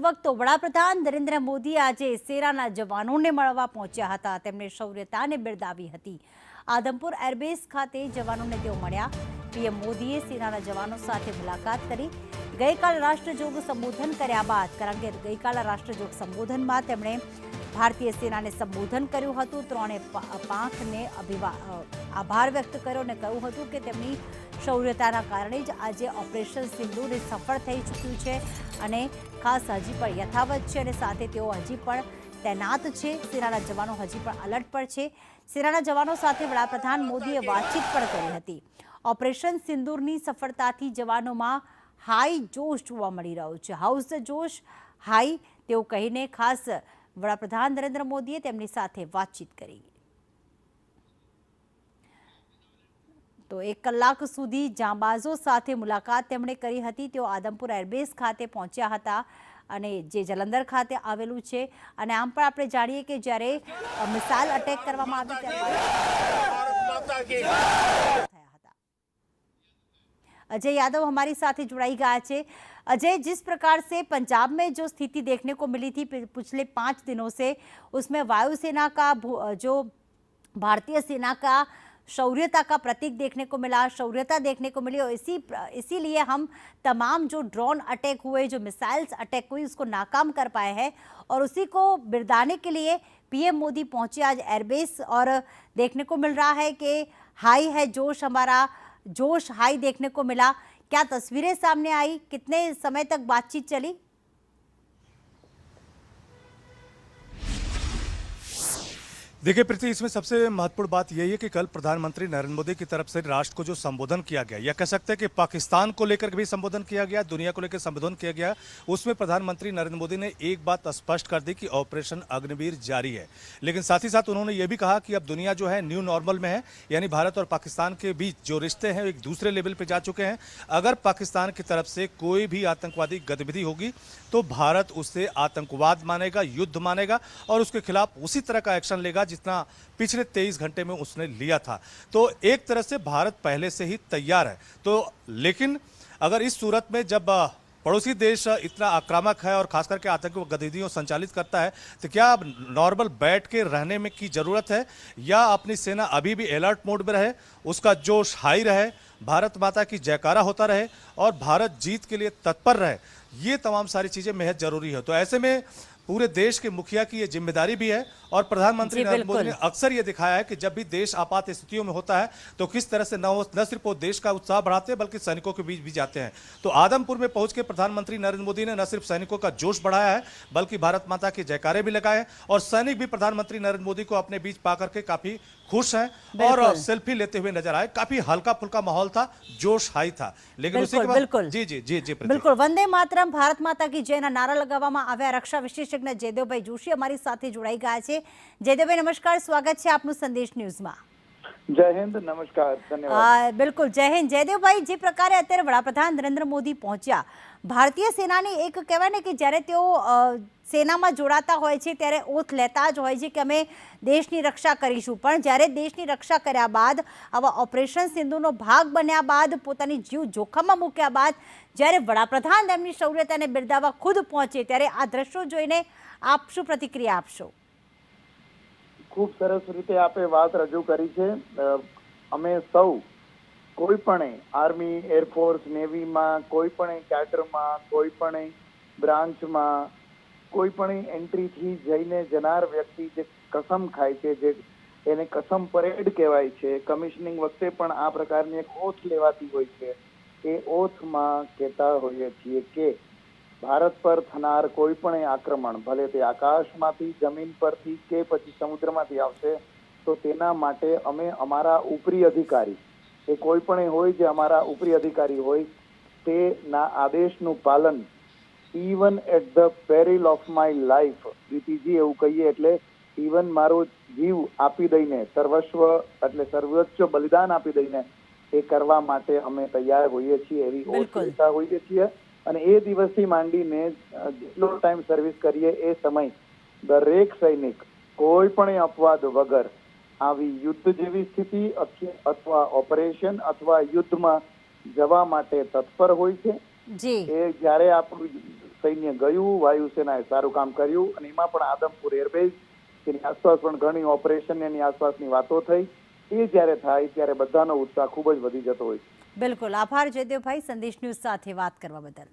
વખત વડાપ્રધાન નરેન્દ્ર મોદી આજે સેનાના જવાનોને મળવા પહોંચ્યા હતા। તેમણે શૌર્યતાને બિરદાવી હતી। આદમપુર એરબેઝ ખાતે જવાનોને તેઓ મળ્યા। પીએમ મોદીએ સેનાના જવાનો સાથે મુલાકાત કરી। ગઈકાલે રાષ્ટ્રજોગ સંબોધન કર્યા બાદ કારણ કે ગઈકાલે રાષ્ટ્રજોગ સંબોધનમાં તેમણે ભારતીય સેનાને સંબોધન કર્યું હતું। ત્રણે પાંખને આભાર વ્યક્ત કર્યો અને કહ્યું હતું કે તેમની શૌર્યતાના કારણે જ આજે ઓપરેશન સિંદૂર સફળ થઈ ચૂક્યું છે અને ખાસ હજી પણ યથાવત છે અને સાથે તેઓ હજી પણ તૈનાત છે। સેનાના જવાનો હજી પણ અલર્ટ પર છે। સેનાના જવાનો સાથે વડાપ્રધાન મોદીએ વાતચીત પણ કરી હતી। ઓપરેશન સિંદૂરની સફળતાથી જવાનોમાં હાઈ જોશ જોવા મળી રહ્યો છે। હાઉસ ધ જોશ હાઈ તેવું કહીને ખાસ વડાપ્રધાન નરેન્દ્ર મોદીએ તેમની સાથે વાતચીત કરી। તો 1 કલાક સુધી જાંબાઝો સાથે મુલાકાત તેમણે કરી હતી। તેઓ આદમપુર એરબેઝ ખાતે પહોંચ્યા હતા અને જે જલંધર ખાતે આવેલું છે અને આમ પણ આપણે જાણીએ કે જ્યારે મિસાઇલ અટેક કરવામાં આવી ત્યારે अजय यादव हमारी साथ जुड़ाई गया है। अजय, जिस प्रकार से पंजाब में जो स्थिति देखने को मिली थी पिछले 5 दिनों से, उसमें वायुसेना का जो भारतीय सेना का शौर्यता का प्रतीक देखने को मिला, शौर्यता देखने को मिली और इसीलिए हम तमाम जो ड्रोन अटैक हुए, जो मिसाइल्स अटैक हुई, उसको नाकाम कर पाए हैं और उसी को बिरदाने के लिए पीएम मोदी पहुंचे आज एयरबेस और देखने को मिल रहा है कि हाई है जोश, हमारा जोश हाई देखने को मिला। क्या तस्वीरें सामने आई, कितने समय तक बातचीत चली? देखिए प्रीति, इसमें सबसे महत्वपूर्ण बात यही है कि कल प्रधानमंत्री नरेंद्र मोदी की तरफ से राष्ट्र को जो संबोधन किया गया, या कह सकते हैं कि पाकिस्तान को लेकर भी संबोधन किया गया, दुनिया को लेकर संबोधन किया गया, उसमें प्रधानमंत्री नरेंद्र मोदी ने एक बात स्पष्ट कर दी कि ऑपरेशन अग्निवीर जारी है। लेकिन साथ ही साथ उन्होंने ये भी कहा कि अब दुनिया जो है न्यू नॉर्मल में है, यानी भारत और पाकिस्तान के बीच जो रिश्ते हैं एक दूसरे लेवल पर जा चुके हैं। अगर पाकिस्तान की तरफ से कोई भी आतंकवादी गतिविधि होगी तो भारत उससे आतंकवाद मानेगा, युद्ध मानेगा और उसके खिलाफ उसी तरह का एक्शन लेगा जितना पिछले 23 घंटे में उसने लिया था। तो एक तरह से भारत पहले से ही तैयार है। तो लेकिन अगर इस सूरत में जब पड़ोसी देश इतना आक्रामक है और खास करके आतंकी गतिविधियों संचालित करता है तो क्या अब नॉर्मल बैठ के रहने में की जरूरत है या अपनी सेना अभी भी अलर्ट मोड में रहे, उसका जोश हाई रहे, भारत माता की जयकारा होता रहे और भारत जीत के लिए तत्पर रहे, ये तमाम सारी चीजें बेहद जरूरी है। तो ऐसे में पूरे देश के मुखिया की ये जिम्मेदारी भी है और प्रधानमंत्री नरेंद्र मोदी ने अक्सर ये दिखाया है कि जब भी देश आपात स्थितियों में होता है तो किस तरह से न सिर्फ वो देश का उत्साह बढ़ाते हैं बल्कि सैनिकों के बीच भी जाते हैं। तो आदमपुर में पहुंच के प्रधानमंत्री नरेंद्र मोदी ने न सिर्फ सैनिकों का जोश बढ़ाया है बल्कि भारत माता के जयकारे भी लगाए और सैनिक भी प्रधानमंत्री नरेंद्र मोदी को अपने बीच पाकर के काफी खुश हैं और सेल्फी लेते हुए नजर आए। काफी हल्का फुल्का माहौल था, जोश हाई था। लेकिन उसी के बाद जी जी जी जी बिल्कुल वंदे मातरम, भारत माता की जयना नारा लगावવામાં આવ્યા। रक्षा विशेषज्ञ जयदेवभाई जोशी हमारी साथे जोड़ाई गया है। जयदेवभाई नमस्कार, स्वागत है आपनु संदेश न्यूज में। जय हिंद, नमस्कार, धन्यवाद। बिल्कुल जय हिंद। जयदेवभाई, जे प्रकारे अत्यारे वडाप्रधान नरेंद्र मोदी पहुंच्या, भारतीय सेनानी एक कहेवाय ने कि ज्यारे तेओ सेनामां जोड़ाता होय छे त्यारे ओथ लेता ज होय छे कि अमे देशनी रक्षा करीशुं, पण ज्यारे देशनी रक्षा कर्या बाद, आवा ऑपरेशन सिंधुनो भाग बन्या बाद, पोतानी जीव जोखममां मूक्या बाद ज्यारे वडाप्रधान તેમની શૌર્યતાને બિરદાવવા खुद पहुंचे त्यारे आ દ્રશ્યો જોઈને આપ શું પ્રતિક્રિયા આપશો? खूब सरस रीते आपे बात रजू करी छे। अमे सौ कोई पण आर्मी, एरफोर्स, नेवी में, कोई पण कैडर में, कोई पण ब्रांच में, कोई पण एंट्री थी जईने जनार व्यक्ति जे कसम खाय छे, जे एने कसम परेड कहेवाय छे, कमिशनिंग वखते पण आ प्रकारनी एक ओथ लेवाती होय छे। ए ओथ में कहेता होय छीए के भारत पर थनार कोई पण आक्रमण, भले ते आकाशमांथी, जमीन परथी के पछी समुद्रमांथी आवशे, तो तेना माटे अमे अमारा उपरी अधिकारी, ए कोई पण होय जे अमारा उपरी अधिकारी होय, तेना आदेशनुं पालन इवन एट ध पेरिल ऑफ माय लाइफ, प्रीतिजी एवुं कहीए एटले इवन मारो जीव आपी दईने, सर्वस्व एटले सर्वोच्च बलिदान आपी दईने ए करवा माटे अमे तैयार होईए छीए, एवी ओथ लेता होईए छीए। અને એ દિવસથી માંડીને જેટલો ટાઈમ સર્વિસ કરીએ એ સમય દરેક સૈનિક કોઈ પણ અપવાદ વગર આવી યુદ્ધ જેવી સ્થિતિ અથવા ઓપરેશન અથવા યુદ્ધમાં જવા માટે તત્પર હોય છે। એ જ્યારે આપણું સૈન્ય ગયું, વાયુસેનાએ સારું કામ કર્યું અને એમાં પણ આદમપુર એરબેઝ એની આસપાસ પણ ઘણી ઓપરેશન એની આસપાસની વાતો થઈ. એ જ્યારે થાય ત્યારે બધાનો ઉત્સાહ ખૂબ જ વધી જતો હોય છે. બિલકુલ, આભાર જયદેવભાઈ, સંદેશ ન્યૂઝ સાથે વાત કરવા બદલ.